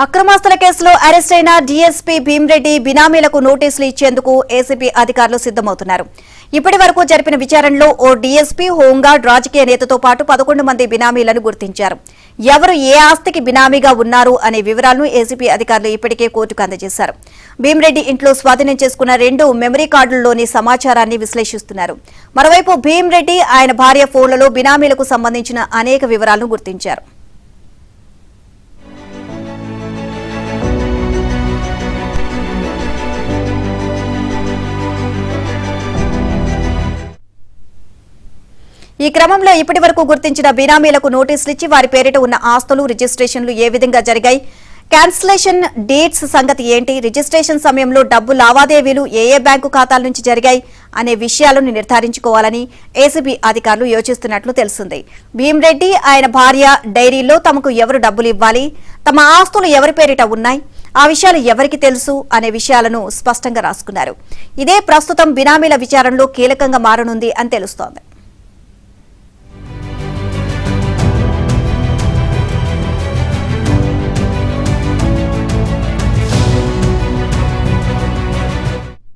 అక్రమాస్తుల కేసులో అరెస్ట్ అయిన డీఎస్పీ భీమ్రెడ్డి బినామీలకు నోటీసులు ఇచ్చేందుకు ఏసీబీ అధికారులు సిద్దమవుతున్నారు. ఇప్పటి వరకు జరిపిన విచారణలో ఓ డీఎస్పీ, హోంగార్డ్, రాజకీయ నేతతో పాటు 11 మంది బినామీలను గుర్తించారు. ఎవరు ఏ ఆస్తికి బినామీగా ఉన్నారు అనే వివరాలను ఏసీబీ అధికారులు ఇప్పటికే కోర్టుకు అందజేశారు. భీమ్రెడ్డి ఇంట్లో స్వాధీనం చేసుకున్న 2 మెమరీ కార్డుల్లోని సమాచారాన్ని విశ్లేషిస్తున్నారు. మరోవైపు భీమ్రెడ్డి, ఆయన భార్య ఫోన్లలో బినామీలకు సంబంధించిన అనేక వివరాలను గుర్తించారు. ఈ క్రమంలో ఇప్పటి వరకు గుర్తించిన బినామీలకు నోటీసులు ఇచ్చి వారి పేరిట ఉన్న ఆస్తులు, రిజిస్ట్రేషన్లు ఏ విధంగా జరిగాయి, క్యాన్సిలేషన్ డేట్స్ సంగతి ఏంటి, రిజిస్ట్రేషన్ సమయంలో డబ్బు లావాదేవీలు ఏ బ్యాంకు ఖాతాల నుంచి జరిగాయి అనే విషయాలను నిర్ధారించుకోవాలని ఏసీబీ అధికారులు యోచిస్తున్నట్లు తెలిసింది. భీమ్రెడ్డి, ఆయన భార్య డైరీలో తమకు ఎవరు డబ్బులు ఇవ్వాలి, తమ ఆస్తులు ఎవరి పేరిట ఉన్నాయి, ఆ విషయాలు ఎవరికి తెలుసు అనే విషయాలను స్పష్టంగా రాసుకున్నారు. ఇదే ప్రస్తుతం బినామీల విచారణలో కీలకంగా మారనుంది అని తెలుస్తోంది.